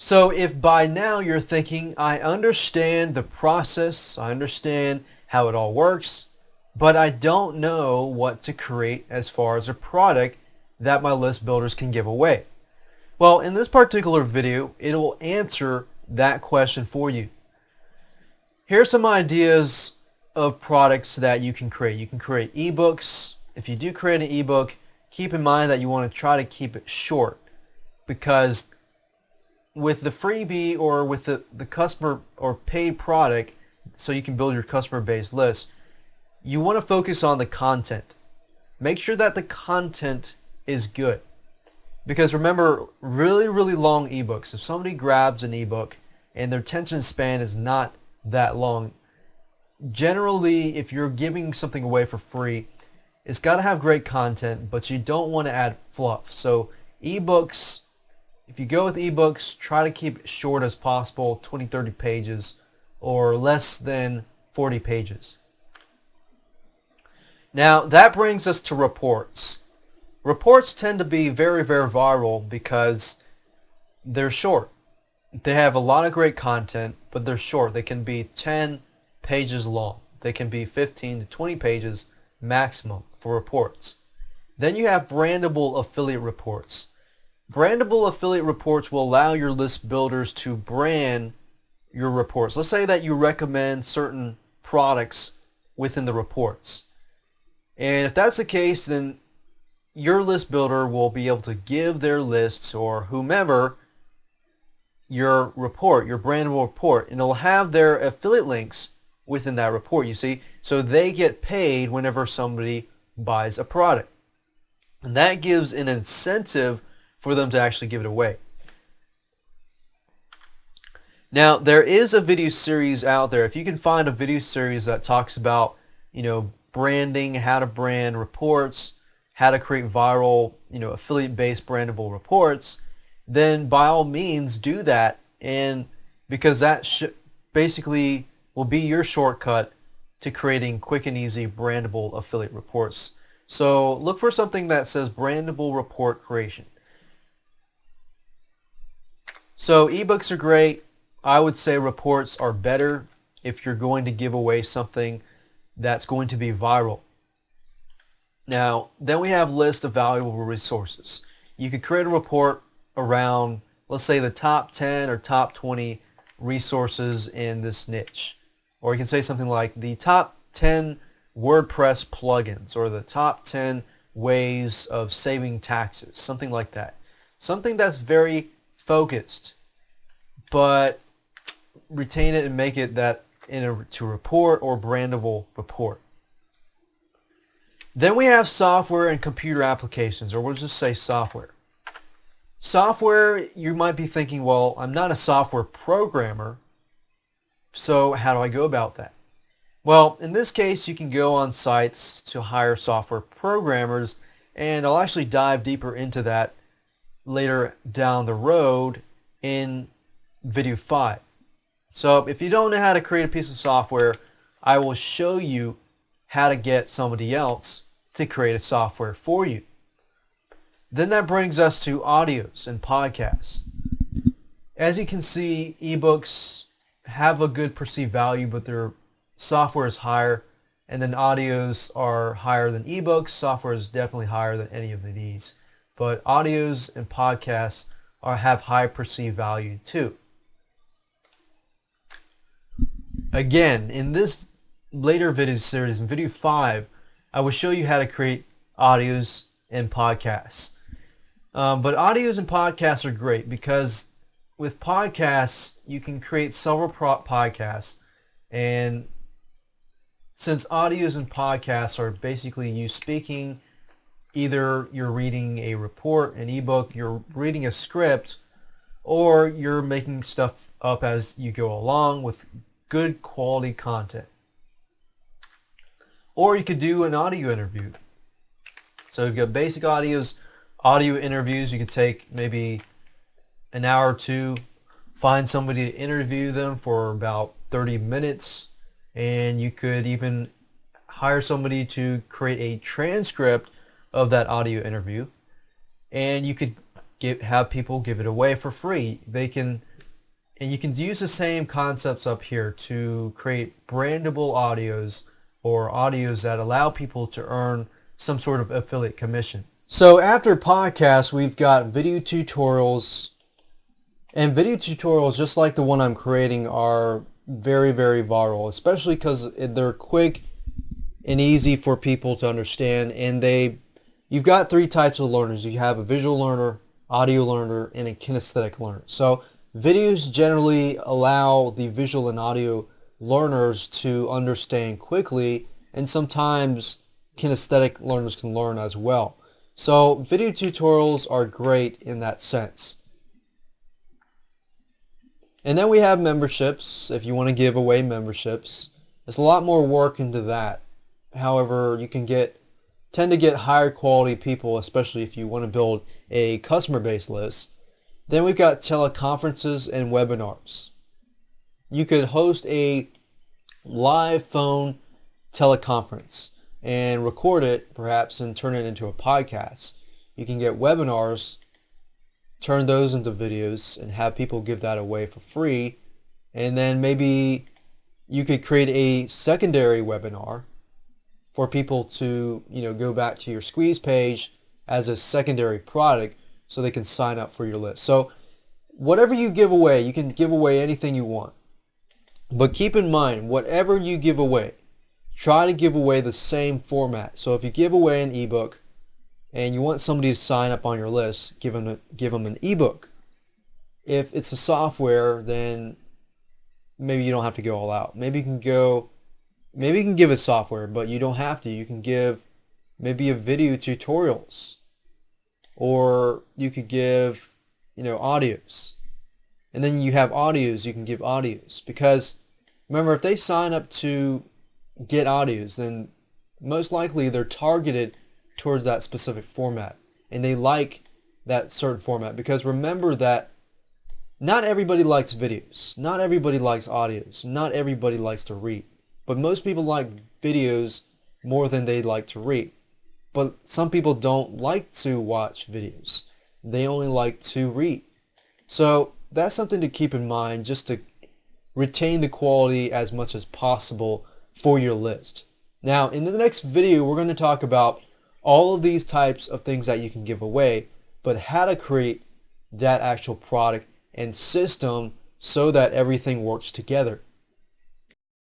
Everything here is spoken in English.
So if by now you're thinking, I understand the process, I understand how it all works, but I don't know what to create as far as a product that my list builders can give away. Well, in this particular video, it will answer that question for you. Here's some ideas of products that you can create. You can create ebooks. If you do create an ebook, keep in mind that you want to try to keep it short, because with the freebie or with the customer or paid product, so you can build your customer base list, you want to focus on the content. Make sure that the content is good. Because remember, really, really long ebooks, if somebody grabs an ebook and their attention span is not that long, generally if you're giving something away for free, it's got to have great content, but you don't want to add fluff. So ebooks, if you go with ebooks, try to keep it short as possible, 20, 30 pages or less than 40 pages. Now that brings us to reports. Reports tend to be very, very viral because they're short. They have a lot of great content, but they're short. They can be 10 pages long. They can be 15 to 20 pages maximum for reports. Then you have brandable affiliate reports. Brandable affiliate reports will allow your list builders to brand your reports. Let's say that you recommend certain products within the reports. And if that's the case, then your list builder will be able to give their lists or whomever your report, your brandable report, and it'll have their affiliate links within that report, you see, so they get paid whenever somebody buys a product. And that gives an incentive for them to actually give it away. Now, there is a video series out there. If you can find a video series that talks about, branding, how to brand reports, how to create viral, affiliate-based brandable reports, then by all means do that, and because that basically will be your shortcut to creating quick and easy brandable affiliate reports. So look for something that says brandable report creation. So ebooks are great. I would say reports are better if you're going to give away something that's going to be viral. Now, then we have list of valuable resources. You could create a report around, let's say, the top 10 or top 20 resources in this niche. Or you can say something like the top 10 WordPress plugins or the top 10 ways of saving taxes, something like that. Something that's very focused, but retain it and make it that to report or brandable report. Then we have software and computer applications, or we'll just say software. Software, you might be thinking, well, I'm not a software programmer, so how do I go about that? Well, in this case, you can go on sites to hire software programmers, and I'll actually dive deeper into that later down the road in video 5. So if you don't know how to create a piece of software, I will show you how to get somebody else to create a software for you. Then that brings us to audios and podcasts. As you can see, ebooks have a good perceived value, but their software is higher, and then audios are higher than ebooks. Software is definitely higher than any of these, but audios and podcasts have high perceived value too. Again, in this later video series, in video 5, I will show you how to create audios and podcasts. But audios and podcasts are great because with podcasts, you can create several podcasts. And since audios and podcasts are basically you speaking, either you're reading a report, an ebook, you're reading a script, or you're making stuff up as you go along with good quality content. Or you could do an audio interview. So you've got basic audio interviews. You could take maybe an hour or two, find somebody to interview them for about 30 minutes, and you could even hire somebody to create a transcript of that audio interview, and you could have people give it away for free. They can And you can use the same concepts up here to create brandable audios or audios that allow people to earn some sort of affiliate commission. So after podcasts, we've got video tutorials. And video tutorials, just like the one I'm creating, are very, very viral, especially because they're quick and easy for people to understand. And you've got three types of learners. You have a visual learner, audio learner, and a kinesthetic learner. So videos generally allow the visual and audio learners to understand quickly, and sometimes kinesthetic learners can learn as well. So video tutorials are great in that sense. And then we have memberships, if you want to give away memberships. There's a lot more work into that. However, you can tend to get higher quality people, especially if you want to build a customer base list. Then we've got teleconferences and webinars. You could host a live phone teleconference and record it perhaps and turn it into a podcast. You can get webinars, turn those into videos, and have people give that away for free. And then maybe you could create a secondary webinar for people to, go back to your Squeeze page as a secondary product so they can sign up for your list. So whatever you give away, you can give away anything you want. But keep in mind, whatever you give away, try to give away the same format. So if you give away an ebook and you want somebody to sign up on your list, give them an ebook. If it's a software, then maybe you don't have to go all out. Maybe you can give a software, but you don't have to. You can give maybe a video tutorials, or you could give, audios. And then you have audios, you can give audios. Because remember, if they sign up to get audios, then most likely they're targeted towards that specific format. And they like that certain format. Because remember that not everybody likes videos. Not everybody likes audios. Not everybody likes to read. But most people like videos more than they like to read. But some people don't like to watch videos. They only like to read. So that's something to keep in mind, just to retain the quality as much as possible for your list. Now, in the next video, we're going to talk about all of these types of things that you can give away, but how to create that actual product and system so that everything works together.